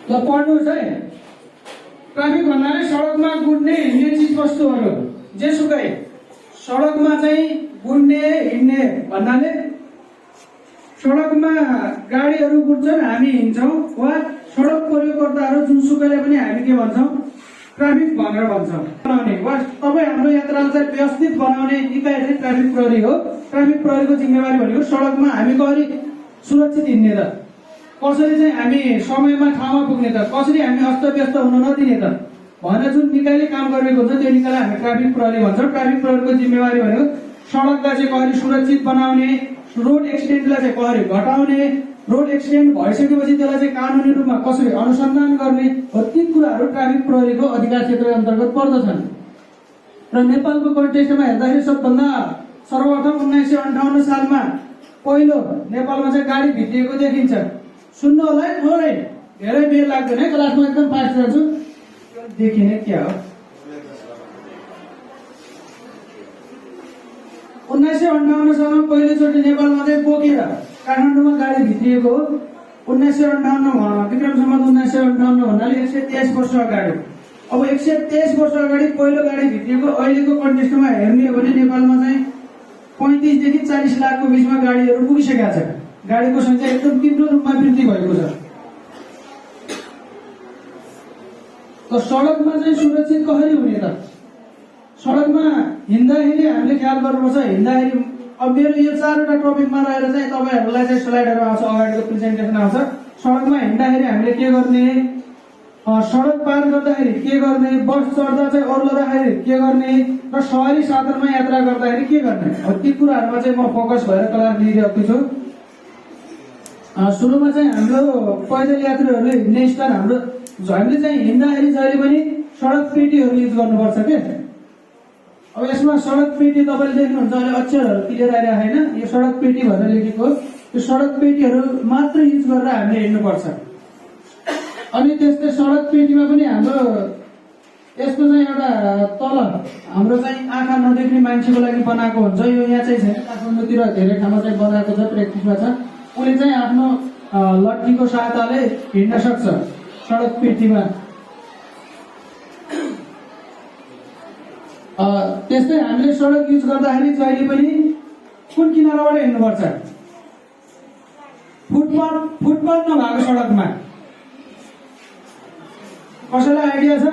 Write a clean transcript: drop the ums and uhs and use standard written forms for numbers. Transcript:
ल पढ्नुहोस् है। ट्राफिक भन्नाले सडकमा गुड्ने हिँड्ने चिज वस्तुहरू जेसुकै सडकमा चाहिँ गुड्ने हिँड्ने भन्नाले सडकमा गाडीहरू गुड्छन् हामी हिँड्छौँ वा सडक प्रयोगकर्ताहरू जुनसुकैले पनि हामी के भन्छौँ ट्राफिक भनेर भन्छौँ। बनाउने वा तपाईँ हाम्रो यात्रालाई चाहिँ व्यवस्थित बनाउने इकाइ चाहिँ ट्राफिक प्रहरी हो। ट्राफिक प्रहरीको जिम्मेवारी भनेको सडकमा हामी कसरी सुरक्षित हिँड्ने त, कसरी चाहिँ हामी समयमा ठाउँमा पुग्ने त, कसरी हामी अस्तव्यस्त हुन नदिने त भनेर जुन निकायले काम गरिरहेको हुन्छ त्यो निकायलाई हामी ट्राफिक प्रहरी भन्छौँ। ट्राफिक प्रहरीको जिम्मेवारी भनेको सडकलाई चाहिँ कसरी सुरक्षित बनाउने, रोड एक्सिडेन्टलाई चाहिँ कसरी घटाउने, रोड एक्सिडेन्ट भइसकेपछि त्यसलाई चाहिँ कानुनी रूपमा कसरी अनुसन्धान गर्ने हो, ती कुराहरू ट्राफिक प्रहरीको अधिकार क्षेत्र अन्तर्गत पर्दछन्। र नेपालको कन्टेक्स्टमा हेर्दाखेरि सबभन्दा सर्वप्रथम 1958 सालमा पहिलो नेपालमा चाहिँ गाडी भित्रिएको देखिन्छ। सुन्नु होला है, थोरै धेरै बेर लाग्दैन है, क्लासमा एकदम फास्ट जान्छु। देखिने क्या हो 1958 सालमा पहिलोचोटि नेपालमा चाहिँ बोकेर काठमाडौँमा गाडी भित्रिएको हो। 1958 विक्रम सम्वत 1958 भन्नाले 123 वर्ष अगाडि। अब 123 वर्ष अगाडि पहिलो गाडी भित्रिएको अहिलेको कन्टेक्स्टमा हेर्ने हो भने नेपालमा चाहिँ 35 देखि 40 लाखको बिचमा गाडीहरू पुगिसकेका छ। गाडीको संख्या एकदम तीव्र रूपमा वृद्धि भएको छ। त सडकमा चाहिँ सुरक्षित कसरी हुने त? सडकमा हिँड्दाखेरि हामीले ख्याल गर्नुपर्छ। हिँड्दाखेरि अब मेरो यो 4वटा टपिकमा रहेर चाहिँ तपाईँहरूलाई चाहिँ स्लाइडहरू आउँछ, अगाडिको प्रेजेन्टेसन आउँछ। सडकमा हिँड्दाखेरि हामीले के गर्ने, सडक पार गर्दाखेरि के गर्ने, बस चढ्दा चाहिँ ओर्लदाखेरि के गर्ने र सवारी साधनमा यात्रा गर्दाखेरि के गर्ने, ती कुराहरूमा चाहिँ म फोकस भएर क्लास लिइरहेको छु। सुरुमा चाहिँ हाम्रो पैदल यात्रीहरूले हिँड्ने स्थान हाम्रो हामीले चाहिँ हिँड्दाखेरि जहिले पनि सडक पेटीहरू युज गर्नुपर्छ के। अब यसमा सडक पेटी तपाईँले देख्नुहुन्छ अहिले अक्षरहरू क्लियर आइरहेको छैन, यो सडक पेटी भनेर लेखेको हो। यो सडक पेटीहरू मात्र युज गरेर हामीले हिँड्नुपर्छ। अनि त्यस्तै सडक पेटीमा पनि हाम्रो यस्तो चाहिँ एउटा तल हाम्रो चाहिँ आँखा नदेख्ने मान्छेको लागि बनाएको हुन्छ। यो यहाँ चाहिँ छैन, काठमाडौँतिर धेरै ठाउँमा चाहिँ बनाएको छ, प्र्याक्टिसमा छ। उसले चाहिँ आफ्नो लट्ठीको सहायताले हिँड्न सक्छ सडक पेटीमा। त्यस्तै हामीले सडक युज गर्दाखेरि जहिले पनि कुन किनाराबाट हिँड्नुपर्छ? फुटपाथ नभएको सडकमा। कसैलाई आइडिया छ?